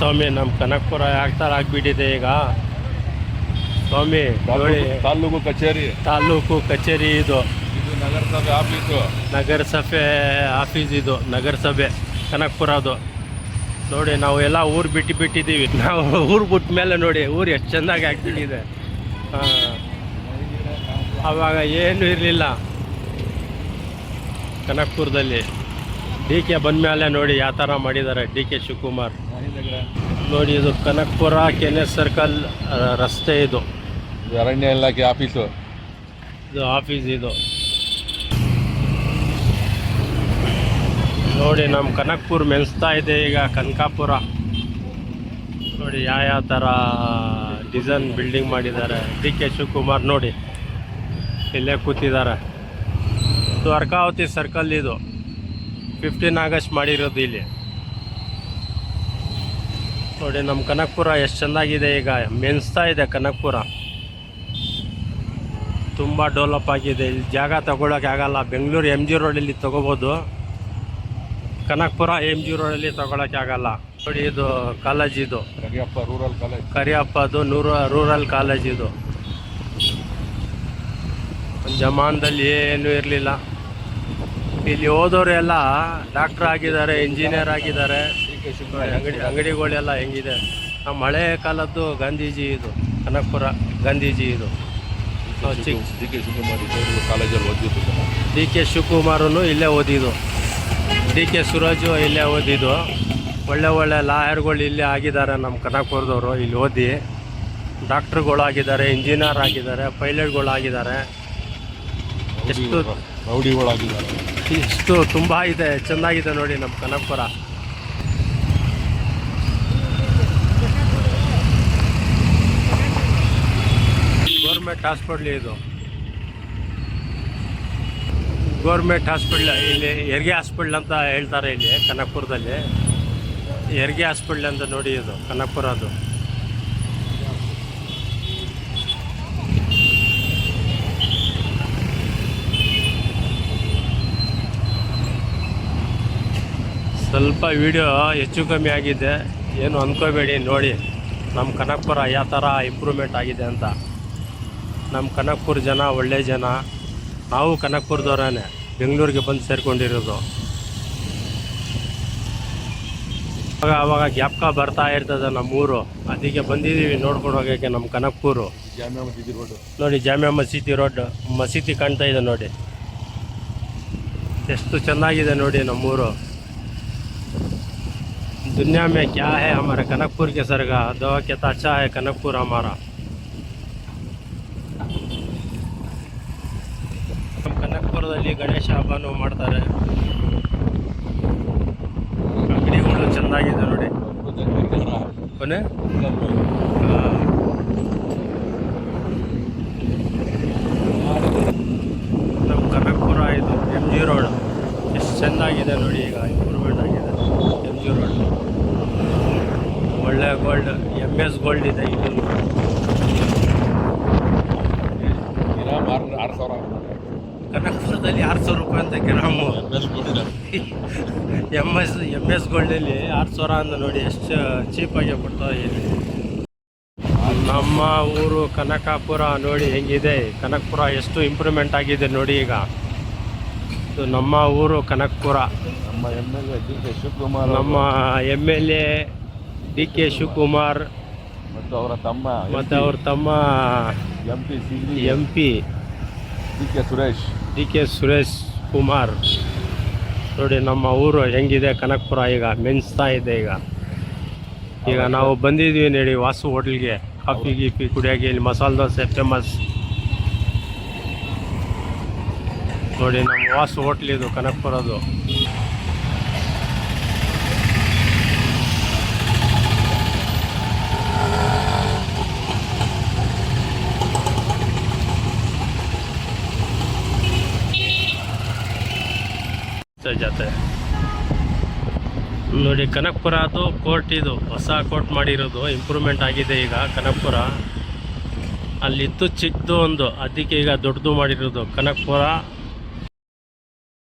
ಸ್ವಾಮಿ ನಮ್ಮ ಕನಕಪುರ ಯಾವ ಥರ ಆಗಿಬಿಟ್ಟಿದೆ ಈಗ ಸ್ವಾಮಿ ನೋಡಿ. ತಾಲೂಕು ಕಚೇರಿ ಇದು ನಗರಸಭೆ ಆಫೀಸು. ನಗರಸಭೆ ಆಫೀಸ್ ಇದು ನಗರಸಭೆ ಕನಕಪುರದು ನೋಡಿ. ನಾವು ಎಲ್ಲ ಊರು ಬಿಟ್ಟಿದ್ದೀವಿ. ನಾವು ಊರು ಬಿಟ್ಟ ಮೇಲೆ ನೋಡಿ ಊರು ಎಷ್ಟು ಚೆಂದಾಗಿ ಆಗ್ಬಿಟ್ಟಿದೆ. ಆವಾಗ ಏನೂ ಇರಲಿಲ್ಲ ಕನಕಪುರದಲ್ಲಿ. ಡಿ ಕೆ ಬಂದಮೇಲೆ ನೋಡಿ ಯಾವ ಥರ ಮಾಡಿದ್ದಾರೆ ಡಿ ಕೆ ಶಿವಕುಮಾರ್. ನೋಡಿ ಇದು ಕನಕಪುರ ಕೆನೆಸ್ ಸರ್ಕಲ್ ರಸ್ತೆ ಇದು ಅರಣ್ಯ ಇಲಾಖೆ ಆಫೀಸು. ಇದು ಆಫೀಸ್ ಇದು ನೋಡಿ. ನಮ್ಮ ಕನಕಪುರ ಮೆಣಿಸ್ತಾ ಇದೆ ಈಗ ಕನಕಾಪುರ ನೋಡಿ. ಯಾವ ಥರ ಡಿಸೈನ್ ಬಿಲ್ಡಿಂಗ್ ಮಾಡಿದ್ದಾರೆ. ಡಿ ಕೆ ಶಿವಕುಮಾರ್ ನೋಡಿ ಇಲ್ಲೇ ಕೂತಿದ್ದಾರೆ. ಇದು ಅರ್ಕಾವತಿ ಸರ್ಕಲ್ ಇದು 15 ಆಗಸ್ಟ್ ಮಾಡಿರೋದು ಇಲ್ಲಿ ನೋಡಿ. ನಮ್ಮ ಕನಕಪುರ ಎಷ್ಟು ಚೆಂದಾಗಿದೆ ಈಗ ಮೆಣಿಸ್ತಾ ಇದೆ ಕನಕಪುರ. ತುಂಬ ಡೆವಲಪ್ ಆಗಿದೆ. ಇಲ್ಲಿ ಜಾಗ ತಗೊಳ್ಳೋಕೆ ಆಗಲ್ಲ. ಬೆಂಗಳೂರು ಎಮ್ ಜಿ ರೋಡಲ್ಲಿ ತೊಗೋಬೋದು, ಕನಕಪುರ ಎಮ್ ಜಿ ರೋಡಲ್ಲಿ ತೊಗೊಳಕ್ಕೆ ಆಗಲ್ಲ ನೋಡಿ. ಇದು ಕಾಲೇಜ್ ಇದು ಕರಿಯಪ್ಪ ರೂರಲ್ ಕಾಲೇಜ್. ಕರಿಯಪ್ಪದು ರೂರಲ್ ಕಾಲೇಜ್ ಇದು. ಒಂದು ಜಮಾನದಲ್ಲಿ ಏನೂ ಇರಲಿಲ್ಲ. ಇಲ್ಲಿ ಓದೋರು ಎಲ್ಲ ಡಾಕ್ಟ್ರ್ ಆಗಿದ್ದಾರೆ, ಇಂಜಿನಿಯರ್ ಆಗಿದ್ದಾರೆ. ಅಂಗಡಿಗಳೆಲ್ಲ ಹೆಂಗಿದೆ. ನಮ್ಮ ಹಳೆ ಕಾಲದ್ದು ಗಾಂಧೀಜಿ ಇದು ಕನಕಪುರ ಗಾಂಧೀಜಿ ಇದು. ಡಿ ಕೆ ಶಿವಕುಮಾರ್ ಕಾಲೇಜಲ್ಲಿ ಓದಿದ್ದು. ಡಿ ಕೆ ಶಿವಕುಮಾರನು ಇಲ್ಲೇ ಓದಿದ್ದು. ಡಿ ಕೆ ಸುರಾಜು ಇಲ್ಲೇ ಓದಿದ್ದು. ಒಳ್ಳೆ ಲಾಯರ್ಗಳು ಇಲ್ಲೇ ಆಗಿದ್ದಾರೆ ನಮ್ಮ ಕನಕಪುರದವರು. ಇಲ್ಲಿ ಓದಿ ಡಾಕ್ಟ್ರುಗಳಾಗಿದ್ದಾರೆ, ಇಂಜಿನಿಯರ್ ಆಗಿದ್ದಾರೆ, ಪೈಲಟ್ಗಳಾಗಿದ್ದಾರೆ. ಎಷ್ಟು ರೌಡಿಗಳಾಗಿದ್ದಾರೆ. ಇಷ್ಟು ತುಂಬ ಇದೆ, ಚೆನ್ನಾಗಿದೆ ನೋಡಿ ನಮ್ಮ ಕನಕಪುರ. ಗೌರ್ಮೆಂಟ್ ಹಾಸ್ಪಿಟ್ಲ್ ಇದು. ಗೌರ್ಮೆಂಟ್ ಹಾಸ್ಪಿಟ್ಲ್ ಇಲ್ಲಿ ಹೆರಿಗೆ ಹಾಸ್ಪಿಟ್ಲ್ ಅಂತ ಹೇಳ್ತಾರೆ ಇಲ್ಲಿ ಕನಕಪುರದಲ್ಲಿ. ಹೆರಿಗೆ ಹಾಸ್ಪಿಟ್ಲ್ ಅಂತ ನೋಡಿ ಇದು ಕನಕಪುರದು. ಸ್ವಲ್ಪ ವಿಡಿಯೋ ಹೆಚ್ಚು ಕಮ್ಮಿ ಆಗಿದೆ, ಏನು ಅಂದ್ಕೋಬೇಡಿ. ನೋಡಿ ನಮ್ಮ ಕನಕಪುರ ಯಾವ ಥರ ಇಂಪ್ರೂವ್ಮೆಂಟ್ ಆಗಿದೆ ಅಂತ. ನಮ್ಮ ಕನಕಪುರ ಜನ ಒಳ್ಳೆ ಜನ. ನಾವು ಕನಕಪುರದವರೇ, ಬೆಂಗಳೂರಿಗೆ ಬಂದು ಸೇರಿಕೊಂಡಿರೋದು. ಆವಾಗ ಜ್ಞಾಪಕ ಬರ್ತಾ ಇರ್ತದೆ ನಮ್ಮೂರು. ಅದಕ್ಕೆ ಬಂದಿದ್ದೀವಿ ನೋಡ್ಕೊಂಡು ಹೋಗೋಕ್ಕೆ ನಮ್ಮ ಕನಕಪುರ. ಜಾಮಿಯಾ ಮಸೀದಿ ರೋಡ್ ನೋಡಿ, ಜಾಮಿಯಾ ಮಸೀದಿ ರೋಡ್ ಮಸೀದಿ ಕಾಣ್ತಾ ಇದೆ ನೋಡಿ. ಎಷ್ಟು ಚೆನ್ನಾಗಿದೆ ನೋಡಿ ನಮ್ಮೂರು. दुनिया में क्या है हमारे कनकपुर के सरगा दवा कहता अच्छा है कनकपुर हमारा. ನಮ್ಮ ಕನಕಪುರದಲ್ಲಿ ಗಣೇಶ ಹಬ್ಬನೂ ಮಾಡ್ತಾರೆ. ಅಂಗಡಿಗಳು ಚೆನ್ನಾಗಿದೆ ನೋಡಿ. ಕೊನೆ ನಮ್ಮ ಕನಕಪುರ ಇದು ಎಮ್ ಜಿ ರೋಡ್ ಎಷ್ಟು ಚೆನ್ನಾಗಿದೆ ನೋಡಿ. ಈಗ ಇಂಪ್ರೂವ್ಮೆಂಟ್ ಆಗಿದೆ ಎಮ್ ಜಿ ರೋಡ್. ಒಳ್ಳೆ ಗೋಲ್ಡ್ MS ಗೋಲ್ಡ್ ಇದೆ ಇದು. ಕನಕಪುರದಲ್ಲಿ 6,000 ರೂಪಾಯಿ ಅಂತ ಗ್ರಾಮು. MS ಗೋಲ್ಡಲ್ಲಿ 6,000 ಅಂತ ನೋಡಿ. ಎಷ್ಟು ಚೀಪಾಗಿ ಕೊಡ್ತಾ ಇದೆ. ನಮ್ಮ ಊರು ಕನಕಾಪುರ ನೋಡಿ ಹೆಂಗಿದೆ. ಕನಕಪುರ ಎಷ್ಟು ಇಂಪ್ರೂವ್ಮೆಂಟ್ ಆಗಿದೆ ನೋಡಿ ಈಗ. ಇದು ನಮ್ಮ ಊರು ಕನಕಪುರ. ನಮ್ಮ MLA ಡಿ ಕೆ ಶಿವಕುಮಾರ್, ನಮ್ಮ MLA ಡಿ ಕೆ ಶಿವಕುಮಾರ್ ಮತ್ತು ಅವರ ತಮ್ಮ MP D K Suresh Kumar ನೋಡಿ. ನಮ್ಮ ಊರು ಹೆಂಗಿದೆ ಕನಕಪುರ ಈಗ ಮೆಣಿಸ್ತಾ ಇದೆ ಈಗ ನಾವು ಬಂದಿದ್ದೀವಿ ನೋಡಿ ವಾಸು ಹೋಟ್ಲಿಗೆ. ಕಾಫಿ ಗೀಫಿ ಕುಡಿಯೋಕೆ ಇಲ್ಲಿ ಮಸಾಲೆ ದೋಸೆ ಫೇಮಸ್ ನೋಡಿ. ನಮ್ಮ ವಾಸು ಹೋಟ್ಲಿದು ಕನಕಪುರದು. ಜಾತೆ ನೋಡಿ ಕನಕಪುರ ಅದು ಕೋರ್ಟ್. ಇದು ಹೊಸ ಕೋರ್ಟ್ ಮಾಡಿರೋದು, ಇಂಪ್ರೂವ್ಮೆಂಟ್ ಆಗಿದೆ ಈಗ ಕನಕಪುರ. ಅಲ್ಲಿತ್ತು ಚಿಕ್ಕದು ಒಂದು, ಅದಕ್ಕೆ ಈಗ ದೊಡ್ಡದು ಮಾಡಿರೋದು. ಕನಕಪುರ